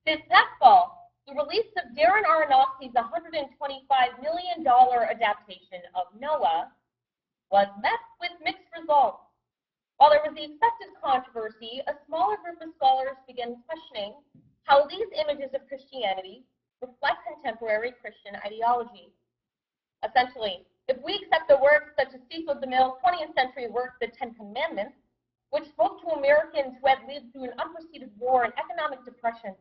This past fall, the release of Darren Aronofsky's $125 million adaptation of Noah was met with mixed results. While there was the expected controversy, a smaller group of scholars began questioning how these images of Christianity reflect contemporary Christian ideology. Essentially, if we accept the works such as Cecil DeMille's 20th century work, The Ten Commandments, which spoke to Americans who had lived through an unprecedented war and economic depression,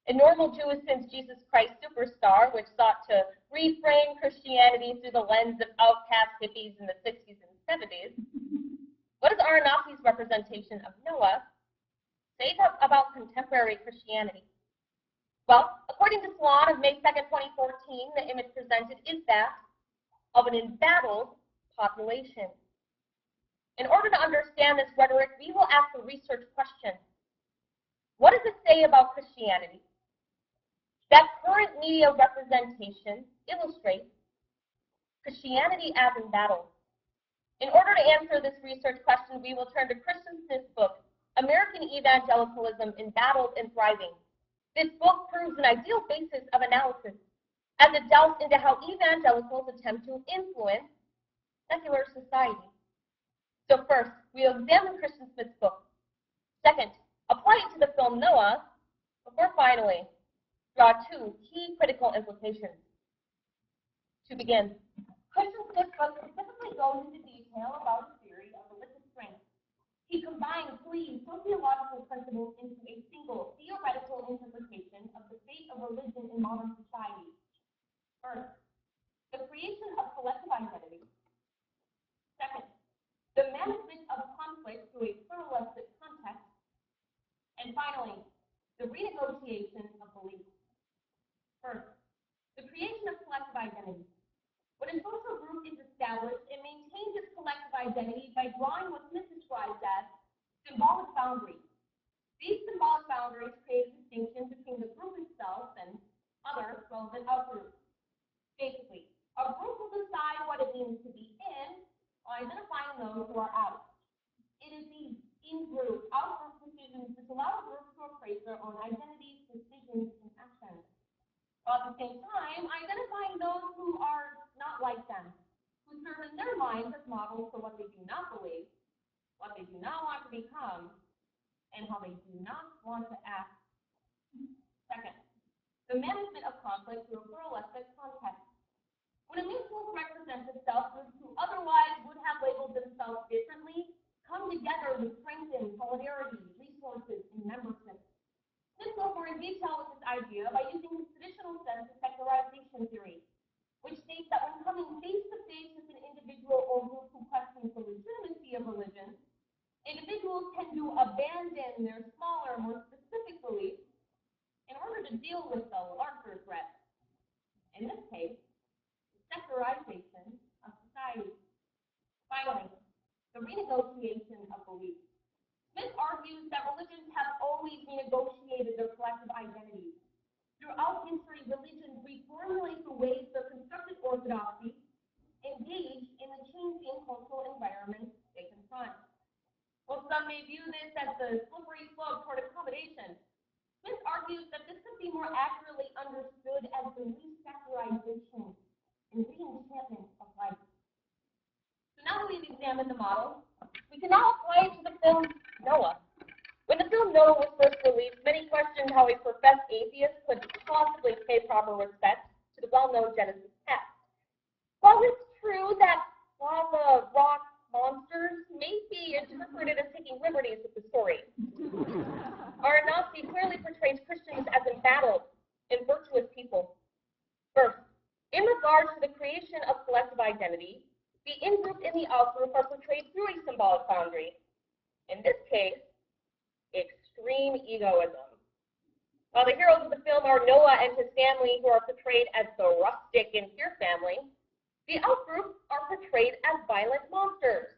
and normal Jews since Jesus Christ Superstar, which sought to reframe Christianity through the lens of outcast hippies in the 60s and 70s, what does Aronofsky's representation of Noah say about contemporary Christianity? Well, according to Salon of May 2nd, 2014, the image presented is that of an embattled population. In order to understand this rhetoric, we will ask the research question: what does it say about Christianity? That current media representation illustrates Christianity as embattled. In order to answer this research question, we will turn to Christian Smith's book, American Evangelicalism, Embattled and Thriving. This book proves an ideal basis of analysis as it delves into how evangelicals attempt to influence secular society. So first, we'll examine Christian Smith's book. Second, apply it to the film Noah, before finally draw two key critical implications. To begin, Christian Smith's book specifically goes into detail about his theory of religious strength. He combines three sociological principles into a single theoretical interpretation of the fate of religion in modern society. First, the creation of collective identity. Second, the management of conflict through a pluralistic context. And finally, the renegotiation of belief. First, the creation of collective identity. When a social group is established, it maintains its collective identity by drawing what Smith describes as symbolic boundaries. These symbolic boundaries create a distinction between the group itself and other relevant outgroups. Basically, a group will decide what it means to be in while identifying those who are out. It is these in-group, out-group decisions which allow groups to appraise their own identities, decisions, and actions, while at the same time identifying those who are not like them, who serve in their minds as models for what they do not believe, what they do not want to become, and how they do not want to act. Second, the management of conflict through a pluralistic context. When a new group represents itself, groups who otherwise would have labeled themselves differently come together to strengthen solidarity, resources, and membership. Let's go more in detail with this idea by using the traditional sense of secularization theory, which states that when coming face to face with an individual or group who questions the legitimacy of religion, individuals tend to abandon their smaller, more specific beliefs in order to deal with the larger threat. In this case, the secularization of society. Finally, the renegotiation of beliefs. Smith argues that religions have always renegotiated their collective identities. Throughout history, religions reformulate the ways their constructed orthodoxy engage in the changing cultural environment they confront. While some may view this as the slippery slope toward accommodation, Smith argues that this could be more accurately understood as the re-secularization and re-enchantment of life. So now that we've examined the model, we can now apply it to the film Noah. When the film Noah was first released, many questioned how a professed atheist could possibly pay proper respect to the well-known Genesis text. While it's true that lava, rock, monsters may be interpreted as taking liberties with the story, Aronofsky clearly portrays Christians as embattled and virtuous people. First, in regards to the creation of collective identity, the in-group and the out-group are portrayed through a symbolic boundary. In this case, extreme egoism. While the heroes of the film are Noah and his family, who are portrayed as the rustic and pure family, the out-group are portrayed as violent monsters,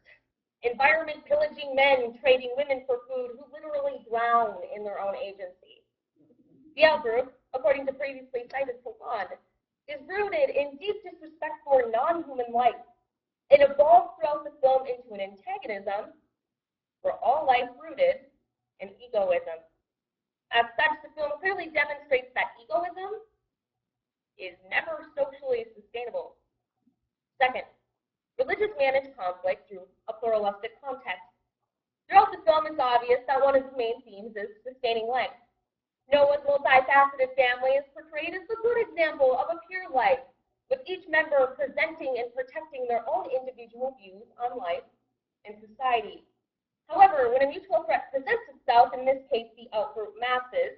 environment-pillaging men trading women for food who literally drown in their own agency. The out-group, according to previously cited Salon, is rooted in deep disrespect for non-human life. It evolves throughout the film into an antagonism for all life rooted in egoism. As such, the film clearly demonstrates that egoism is never socially sustainable. Second, religious managed conflict through a pluralistic context. Throughout the film, it's obvious that one of the main themes is sustaining life. Noah's multifaceted family is portrayed as a good example of a pure life, with each member presenting and protecting their own individual views on life and society. However, when a mutual threat presents itself, in this case the outgroup masses,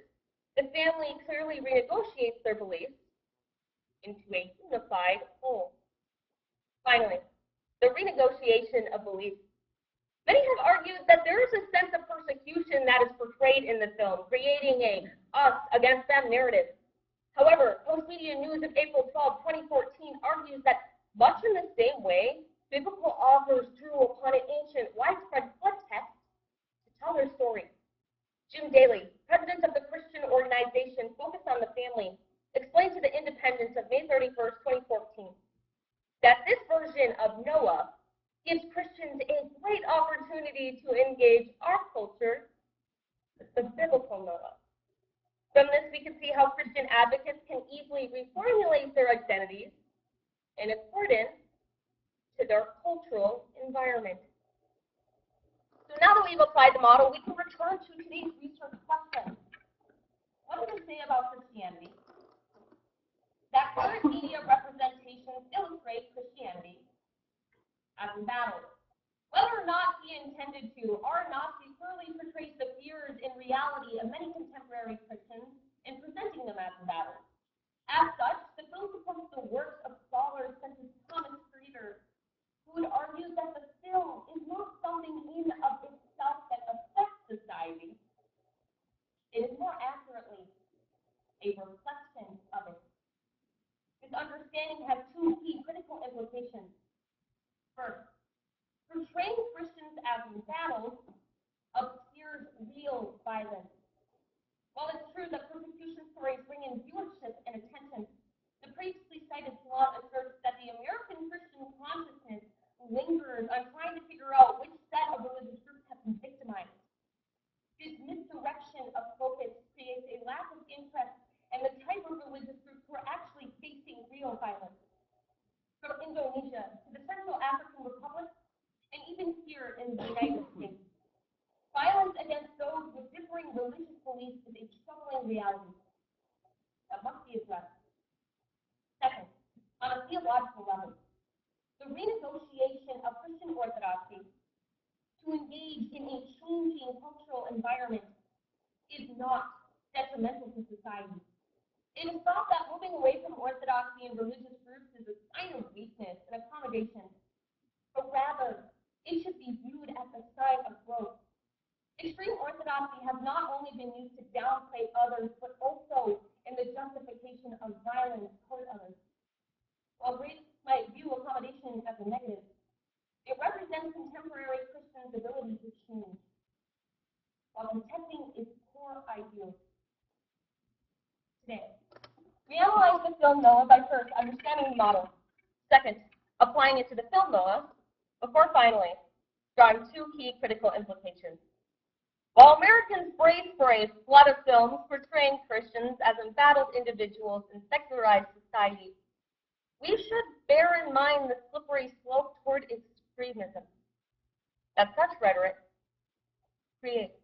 the family clearly renegotiates their beliefs into a unified whole. Finally, the renegotiation of beliefs. Many have argued that there is a sense of persecution that is portrayed in the film, creating a us against them narrative. However, Post-Media News of April 12, 2014 argues that much in the same way, biblical authors drew upon an ancient, widespread flood text to tell their story. Jim Daly, president of the Christian organization Focus on the Family, explained to the Independent of May 31st, 2014, that this version of Noah gives Christians a great opportunity to engage our culture with the biblical Noah. From this, we can see how Christian advocates can easily reformulate their identities in accordance to their cultural environment. So now that we've applied the model, we can return to today's research question. What does it say about Christianity? That current media representations illustrate Christianity as embattled. Whether or not he intended to, our Nazi clearly portrays the fears in reality of many contemporary Christians in presenting them as embattled. As such, the film supports the works of scholars such as Thomas Frieder, who would argue that the film is not something in of itself that affects society. It is more accurately a reflection of it. This understanding has two key critical implications. First, portraying Christians as embattled obscures real violence. While it's true that persecution stories bring in viewership and attention, the previously cited Salon asserts that the American Christian consciousness lingers on trying to figure out which set of religious groups have been victimized. This misdirection of focus creates a lack of interest in the type of religious groups who are actually facing real violence. From Indonesia to the Central African Republic, and even here in the United States, violence against those with differing religious beliefs is a troubling reality that must be addressed. Second, on a theological level, the renegotiation of Christian orthodoxy to engage in a changing cultural environment is not detrimental to society. It is thought that moving away from orthodoxy in religious groups is a sign of weakness and accommodation, but rather, it should be viewed as a sign of growth. Extreme orthodoxy has not only been used to downplay others, but also in the justification of violence toward others. While Grace might view accommodation as a negative, it represents contemporary Christians' ability to change, while protecting its core ideals. Today, we analyze the film Noah by first understanding the model, second, applying it to the film Noah, before finally drawing two key critical implications. While Americans brace for a flood of films portraying Christians as embattled individuals in secularized society, we should bear in mind the slippery slope toward extremism that such rhetoric creates.